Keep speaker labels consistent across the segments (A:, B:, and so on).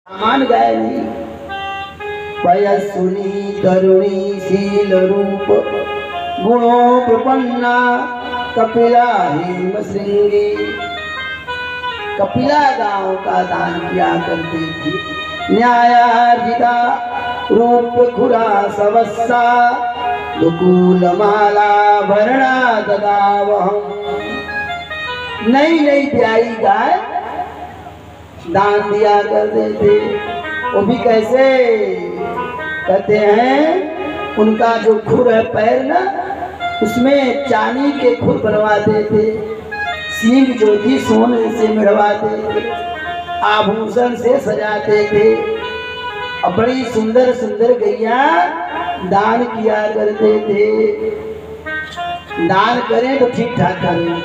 A: मान गए नहीं। पयस्विनी तरुणी शील रूप गुणों प्रपन्ना कपिला हेम श्रृंगी। कपिला गांव का दान किया करते थे। न्यायार्जिता रूप खुरा सवस्सा दुकूल माला भरणा ददावहम। नई नई प्यारी गाय दान दिया करते थे। वो भी कैसे कहते हैं, उनका जो खुर है पैर ना, उसमें चांदी के खुर बनवाते थे। सींग जो थी सोने से मढ़वाते थे, आभूषण से सजाते थे। और बड़ी सुंदर सुंदर गैया दान किया करते थे। दान करें तो ठीक ठाक करें,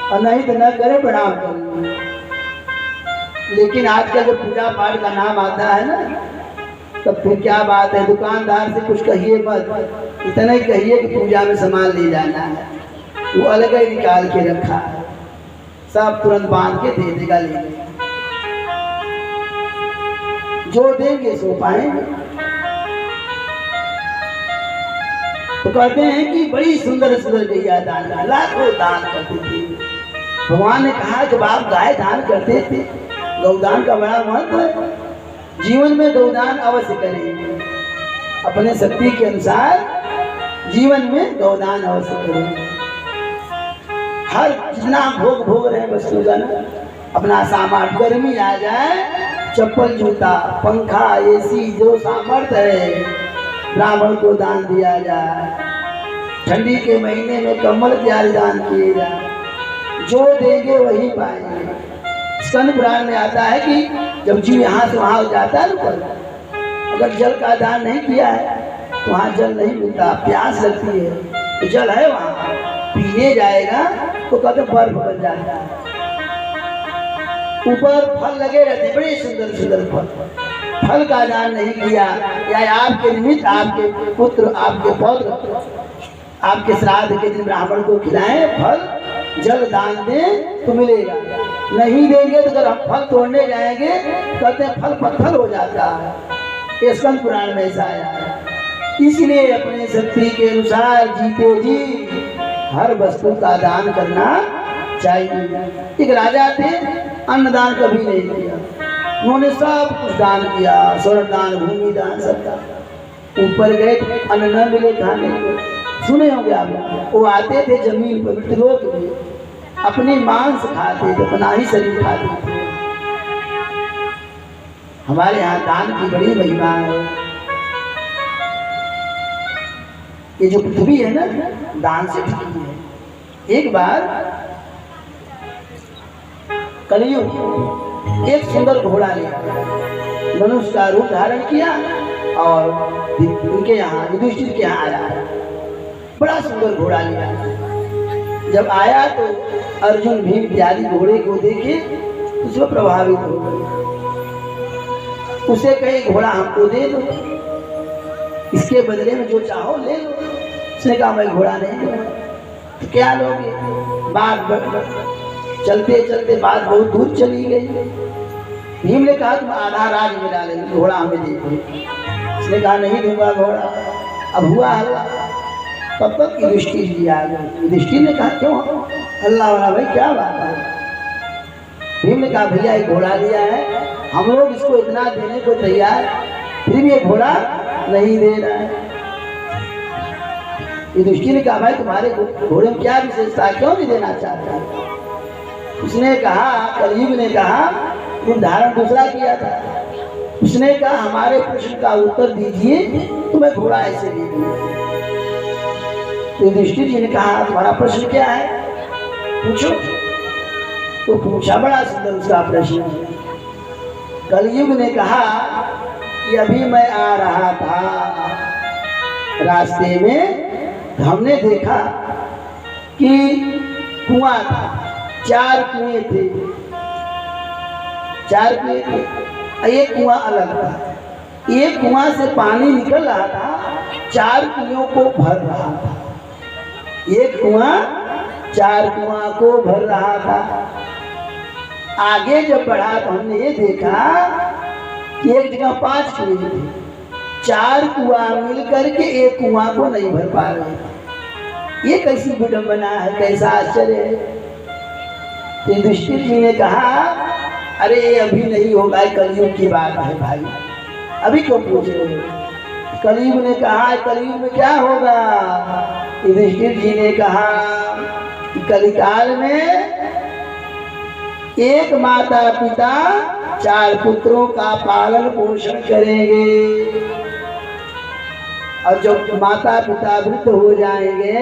A: और नहीं तो न करें प्रणाम करें। लेकिन आजकल जो पूजा पाठ का नाम आता है ना, तब फिर क्या बात है, दुकानदार से कुछ कहिए मत, इतना ही कहिए कि पूजा में सामान ले जाना है, वो अलग ही निकाल के रखा है, सब तुरंत बांध के दे देगा, ले लेगा। जो देंगे सो पाएंगे। तो कहते हैं कि बड़ी सुंदर सुंदर गैया दान, लाखों दान करते थे। भगवान ने कहा जब आप गाय दान करते थे, गौदान का बड़ा महत्व है, जीवन में गौदान अवश्य करें। अपने शक्ति के अनुसार जीवन में गौदान अवश्य करें। हर जितना भोग रहे वस्तु का ना, अपना सामान, गर्मी आ जाए चप्पल जूता पंखा एसी जो सामर्थ्य है ब्राह्मण को दान दिया जाए। ठंडी के महीने में कम्बल त्याग दान किए जाए। जो देंगे वही पाएंगे। स्कंद पुराण में आता है कि जब जीव यहाँ से वहाँ जाता है ना, अगर जल का दान नहीं किया है तो वहाँ जल नहीं मिलता, प्यास लगती है, तो जल है वहाँ, पीने जाएगा तो कदम बर्फ बन जाता है। ऊपर फल लगे रहते, बड़े सुंदर सुंदर फल। फल का दान नहीं किया, या आपके निमित्त आपके पुत्र आपके पौत्र आपके श्राद्ध के दिन ब्राह्मण को खिलाएं, फल जल दान दें तो मिलेगा। नहीं देंगे तो अगर हम फल तोड़ने जाएंगे, कहते हैं फल पत्थर हो जाता है। ये स्कंद पुराण में ऐसा आया है। इसलिए अपने शक्ति के अनुसार जीते जी हर वस्तु का दान करना चाहिए। एक राजा थे, अन्नदान कभी नहीं किया, उन्होंने सब कुछ दान किया, स्वर्ण दान, भूमि दान, सब दान। ऊपर गए अन्न न मिले खाने को, सुने होंगे आप, वो आते थे जमीन पर मृतलोक में, अपनी मांस खाते थे, अपना ही शरीर खाते थे। हमारे यहाँ दान की बड़ी महिमा है। ये जो पृथ्वी है ना, दान से टिकी है। एक बार कलियुग एक सुंदर घोड़ा लिया, मनुष्य का रूप धारण किया और उनके यहाँ युधिष्ठिर के यहाँ आया। बड़ा सुंदर घोड़ा लिया। जब आया तो अर्जुन भीम इत्यादि घोड़े को देखे उसमें प्रभावित हो गए। उसे कहे घोड़ा हमको दे दो, इसके बदले में जो चाहो ले लो। उसने कहा मैं घोड़ा नहीं दूंगा। तो क्या लोगे? बात चलते चलते बात बहुत दूर चली गई। भीम ने कहा तुम आधा राज में डाले, घोड़ा हमें दे दो। उसने कहा नहीं दूंगा घोड़ा। अब हुआ हल्ला, तब तक युधिष्ठिर जी आ गए। युधिष्ठिर ने कहा क्यों हल्ला वाला भाई, क्या बात है? भीम ने कहा भैया एक घोड़ा लिया है, हम लोग इसको इतना देने को तैयार, फिर भी ये घोड़ा नहीं दे रहा है। युधिष्ठिर ने कहा भाई तुम्हारे घोड़े में क्या विशेषता, क्यों नहीं देना चाहता? उसने कहा, कलयुग ने कहा तुम धारण दूसरा किया था। उसने कहा हमारे प्रश्न का उत्तर दीजिए तो मैं घोड़ा ऐसे दे दूंगा। युधिष्ठिर जी ने कहा तुम्हारा प्रश्न क्या है, पूछो। तो पूछा, बड़ा सुंदर उसका प्रश्न। कलयुग ने कहा कि अभी मैं आ रहा था, रास्ते में हमने देखा कि कुआं था, 4 कुएं थे, 4 कुएं थे, एक कुआं अलग था। एक कुआं से पानी निकल रहा था, 4 कुओं को भर रहा था। एक कुआं 4 कुआं को भर रहा था। आगे जब बढ़ा तो हमने ये देखा कि एक जगह 5 कुएं थे, 4 कुआं मिल करके एक कुआं को नहीं भर पा रहे। ये कैसी विडंबना है, कैसा आश्चर्य है। तो युधिष्ठिर जी ने कहा अरे ये अभी नहीं होगा, कलयुग की बात है भाई, अभी क्यों पूछ रहे हो। कलयुग ने कहा कलयुग में क्या होगा। युधिष्ठिर जी ने कहा कि कलिकाल में एक माता पिता 4 पुत्रों का पालन पोषण करेंगे, और जब माता पिता वृद्ध हो जाएंगे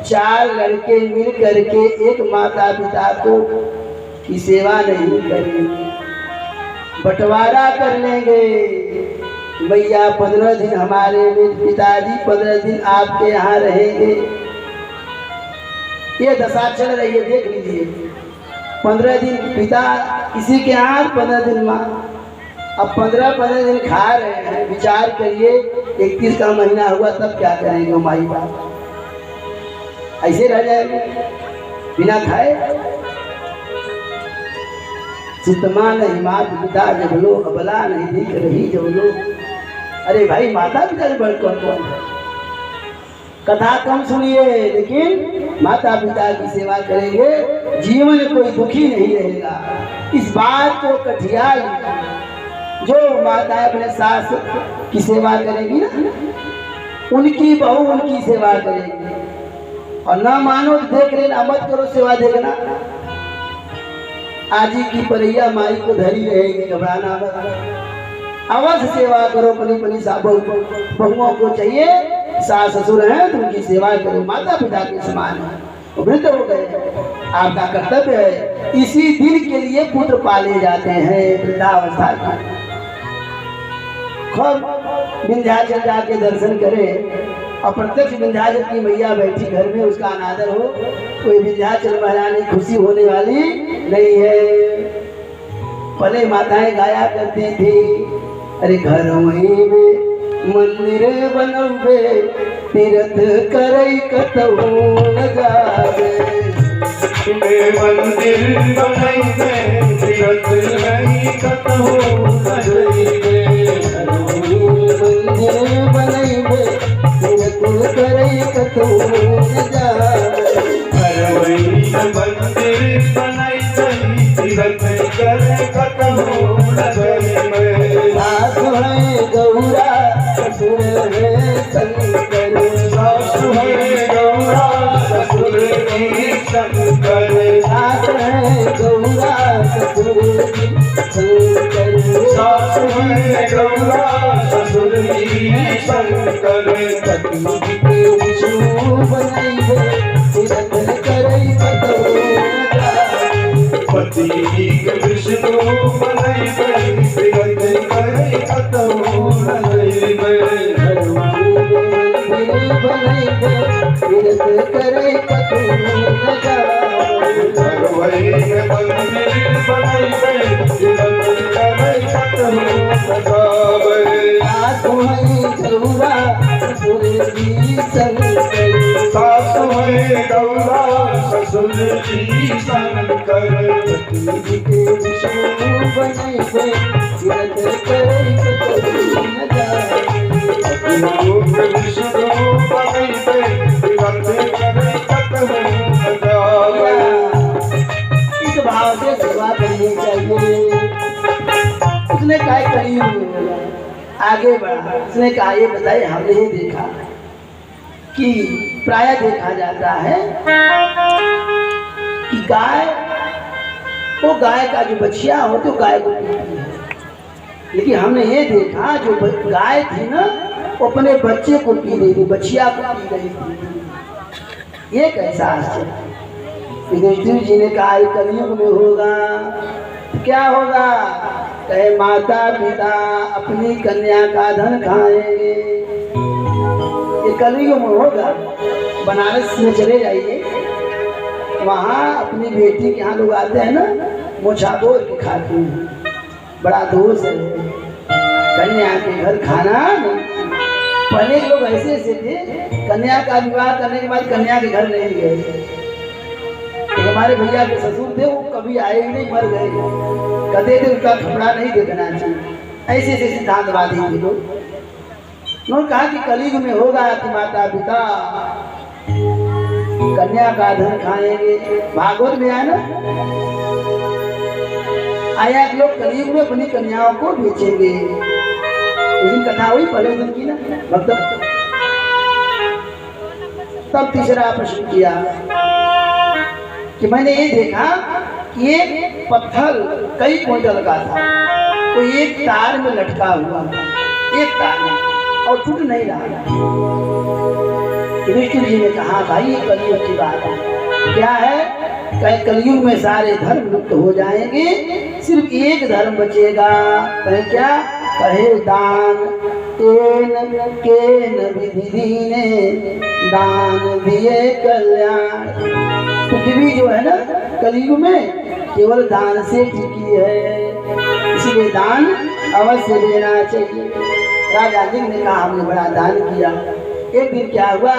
A: 4 लड़के मिल करके एक माता पिता को की सेवा नहीं करेंगे, बंटवारा कर लेंगे। भैया 15 दिन हमारे पिताजी, 15 दिन आपके यहाँ रहेंगे। ये दशा चल रही है, देख लीजिए। 15 दिन पिता किसी के यहाँ, 15 दिन माँ। अब 15 दिन खा रहे हैं, विचार करिए 31 का महीना हुआ तब क्या करेंगे माई बाप, ऐसे रह जाएंगे बिना खाए। चितमा नहीं मात पिता जब लो, अबला नहीं दिख रही जब लो। अरे भाई माता पिता से बढ़ कौन है। कथा कम सुनिए लेकिन माता पिता की सेवा करेंगे, जीवन कोई दुखी नहीं रहेगा। इस बात को कठिया जो माता अपने सास की सेवा करेगी ना, उनकी बहू उनकी सेवा करेगी। और ना मानो तो देख लेना, मत करो सेवा देखना। आजी की परिया माई को धरी रहेगी, घबराना मत। अवश्य सेवा करो, पली पली बहुओं को चाहिए सास ससुर हैं तो उनकी सेवा करो, माता पिता के समान है। वृद्ध हो गए, आपका कर्तव्य है। इसी दिन के लिए पुत्र पाले जाते हैं वृद्धावस्था का। खूब विंध्याचल जाके दर्शन करें और प्रत्यक्ष विंध्याचल की मैया बैठी घर में, उसका अनादर हो, कोई विंध्याचल महारानी खुशी होने वाली नहीं है। पहले माताएं गाया करती थी, अरे घर वहीं में मंदिर बनवे, तीर्थ करई कतहु न जावे।
B: मंदिर बनैबे, तीर्थ करई कतहु न जावे।
A: मंदिर बनैबे, तीर्थ करई कतहु न जावे।
B: मंदिर बनैबे, तीर्थ करई कतहु न जावे।
A: सासु है गौरा ससुर है शंकर,
B: सासु है गौरा ससुर की शंकर।
A: सास है गौरा ससुर की शंकर,
B: सासु है गौरा ससुर की शंकर।
A: पति के विष्णु बनैबे, तीर्थ करई कतहु न जावे।
B: पति के विष्णु बनैबे, तीर्थ करई कतहु न जावे।
A: बनैबे, तीर्थ करई कतहु न जावे।
B: घरवई में मंदिर बनैबे, तीर्थ करई कतहु न जावे।
A: सासु है गौरा ससुर की शंकर,
B: सासु है गौरा ससुर की शंकर।
A: पति के विष्णु बनैबे, तीर्थ करई कतहु न जावे।
B: विष्णु बनैबे, तीर्थ करई कतहु न जावे।
A: इस भाव से सेवा करनी चाहिए। उसने क्या करी, आगे बढ़ा। उसने कहा ये बताइए, हमने ही देखा कि प्राय देखा जाता है कि गाय, वो गाय का जो बछिया हो तो गाय को पीती है, लेकिन हमने ये देखा जो गाय थी ना वो अपने बच्चे को पी रही थी, बछिया को पी रही थी। ये कैसा आश्चर्य। युधिष्ठिर जी ने कहा कलयुग में होगा तो क्या होगा। कहे माता पिता अपनी कन्या का धन खाएंगे, ये कलयुग में होगा। बनारस में चले जाइए, वहाँ अपनी बेटी के यहाँ लोग आते हैं ना, मोछा बोल के खाते हैं। बड़ा दोष है, कन्या के घर खाना नहीं। पहले लोग ऐसे ऐसे थे, कन्या का विवाह करने के बाद कन्या के घर नहीं गए। हमारे भैया के ससुर थे, वो कभी आए ही नहीं, मर गए। कहते थे उसका कपड़ा नहीं देखना चाहिए। ऐसे ऐसे सिद्धांतवादी थे लोग। उन्होंने कहा कि कलयुग में होगा कि माता पिता कन्या का धन खाएंगे। भागवत में आया ना, आया कि लोग कलयुग में अपनी कन्याओं को बेचेंगे। उस दिन कथा हुई पहले दिन की ना मतलब। तब तीसरा प्रश्न किया कि मैंने ये देखा कि एक पत्थर कई क्विंटल का था, तो एक तार में लटका हुआ, एक तार में, और टूट नहीं रहा। युधिष्ठिर जी ने कहा भाई ये कलयुग की बात है। क्या है? कहीं कलयुग में सारे धर्म लुप्त हो जाएंगे, सिर्फ एक धर्म बचेगा। कहे क्या? कहे दान। केन विधि ने दान दिए कल्याण। पृथ्वी जो है ना कलयुग में केवल दान से टिकी है, इसलिए दान अवश्य देना चाहिए। राजा जी ने कहा हमने बड़ा दान किया। एक दिन क्या हुआ,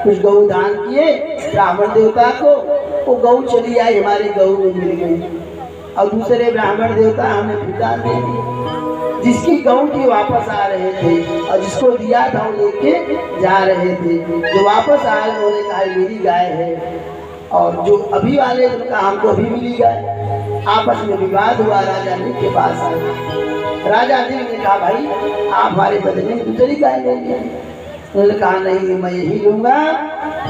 A: कुछ गऊ दान किए ब्राह्मण देवता को, वो गऊ चली आई हमारे गऊ में मिल गई, और दूसरे ब्राह्मण देवता हमने फिर दे दी। जिसकी गऊ थी वापस आ रहे थे, और जिसको दिया था वो लेके जा रहे थे। जो वापस आए उन्होंने कहा मेरी गाय है, और जो अभी वाले ने कहा हमको अभी मिली गाय। आपस में विवाद हुआ, राजा जी के पास आए। राजा जी ने कहा भाई आप हमारे बदले में दूसरी गाय लेंगे। उन्होंने कहा नहीं मैं यही लूंगा।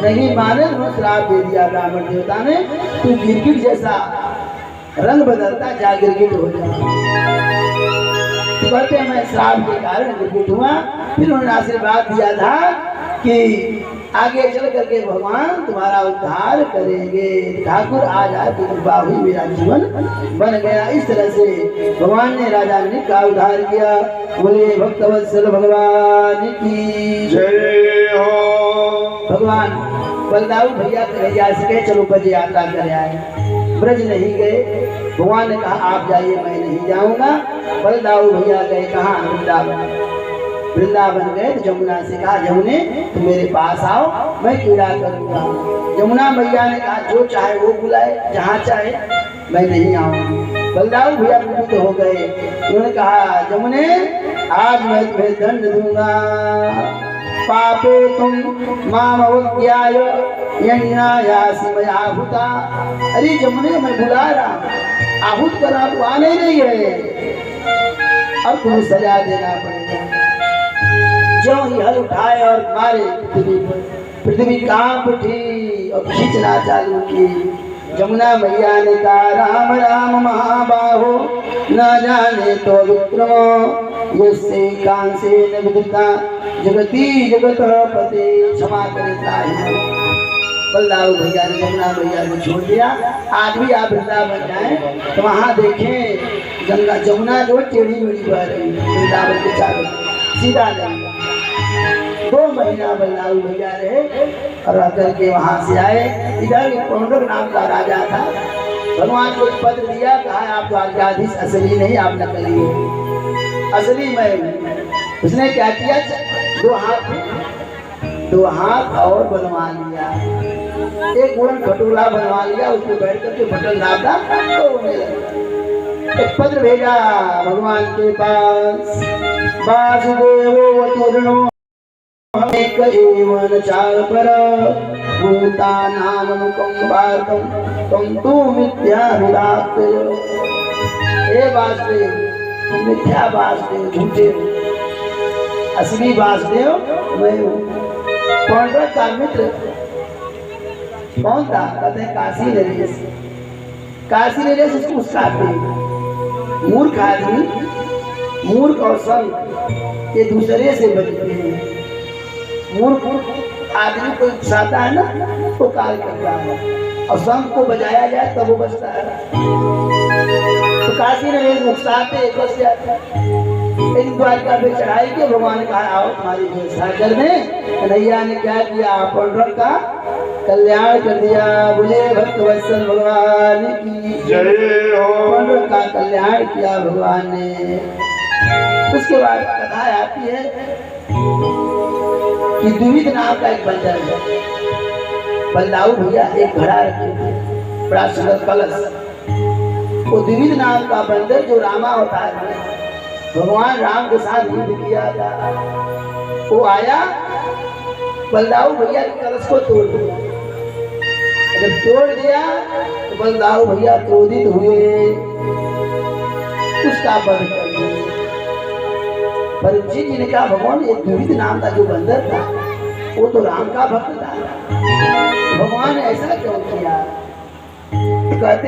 A: नहीं माने, उन्होंने श्राप दे दिया ब्राह्मण देवता ने, तू गिरगिट जैसा रंग बदलता जा, गिरगिट हो जा। तो कहते हैं मैं श्राप के कारण गिरगिट हुआ। फिर उन्होंने आशीर्वाद दिया था कि आगे चल करके भगवान तुम्हारा उद्धार करेंगे। ठाकुर आज आपकी कृपा हुई, मेरा जीवन बन गया। इस तरह से भगवान ने राजा ने का उद्धार किया। बोले भक्तवत्सल भगवान की
B: जय हो।
A: भगवान बलदाऊ भैया कन्हैया से कहे चलो ब्रज यात्रा कर आए। ब्रज नहीं गए। भगवान ने कहा आप जाइए मैं नहीं जाऊंगा। बलदाऊ भैया गए कहाँ? वृंदावन। वृंदावन गए तो जमुना से कहा जमुने तुम मेरे पास आओ, मैं क्रीड़ा करूंगा। जमुना मैया ने कहा जो चाहे वो बुलाए, जहाँ चाहे, मैं नहीं आऊंगी। बलदाऊ भैया कुपित हो गए। उन्होंने कहा जमुने आज मैं तुम्हें दंड दूंगा। पापे तुम माम अवज्ञाय यन्नायासि मयाहुता। अरे जमुने मैं बुला रहा हूँ, आहूत करा तो आने नहीं है, अब तुम्हें सजा देना पड़ेगा। जो ही हल उठाए और मारे पृथ्वी कांप उठी और खींचना चालू की। जमुना मैया ने कहा राम राम महाबाहो न जाने तो विक्रमो यस्से कांसे न विदिता जगती जगत पते क्षमा करे त्राहि। बलदाऊ भैया ने जमुना मैया को छोड़ दिया। आज भी आप वृंदावन जाए तो वहाँ देखें गंगा जमुना जो टेढ़ी मेढ़ी बह रही है वृंदावन के चारों, सीधा नहीं। 2 महीना बलदाऊ भैया रहे और रह करके वहाँ से आए। इधर पौंडर नाम का राजा था, भगवान को पत्र दिया, कहा आप द्वारकाधीश असली नहीं, आप नकली हो, असली मैं हूँ। उसने क्या किया? 2 हाथ और बनवा लिया, एक गुण खटोला बनवा लिया, उसमें बैठ करके बटन दादा तो एक पत्र भेजा भगवान के पास। वासुदेवो अतुर्णो एक एवं चापर भूतानामनुकं वार्तं त्वं तु मिथ्याभिलाप्य। हे वासुदेव मिथ्या वासुदेव, झूठे हो, असली वासुदेव मैं हूँ। पौंडर का मित्र कौन था? कहते हैं काशी नरेश। काशी नरेश उसको उस्ताते। मूर्ख आदमी, मूर्ख और संत ये दूसरे से बचते हैं। मूर्ख आदमी को उकसाता है ना तो कार्य करता है, और संत को बजाया जाए तब वो बचता है। तो काशी नरेश उकसाते बच जाते। एक द्वारका पे चढ़ाई के भगवान ने कहा आओ तुम्हारी व्यवस्था कर दें। कन्हैया ने क्या किया? पौंडर का कल्याण कर दिया। बोले भक्तवत्सल भगवान की
B: जय हो।
A: पौंडर का कल्याण किया भगवान ने। उसके बाद कथा आती है कि द्विविध नाम का एक बंदर है। बलदाऊ भैया एक घड़ा रखे थे, बड़ा सुंदर कलश। वो द्विविध नाम का बंदर जो रामा अवतार है, भगवान राम के साथ युद्ध किया था। वो आया, बलदाऊ भैया के कलश को तोड़ दिया। जब तोड़ दिया तो बलदाऊ भैया क्रोधित हुए, उसका वध कर दिया। परीक्षित जी ने कहा भगवान ये दुहित नाम का जो बंदर था वो तो राम का भक्त था, भगवान ने ऐसा क्यों किया? कहते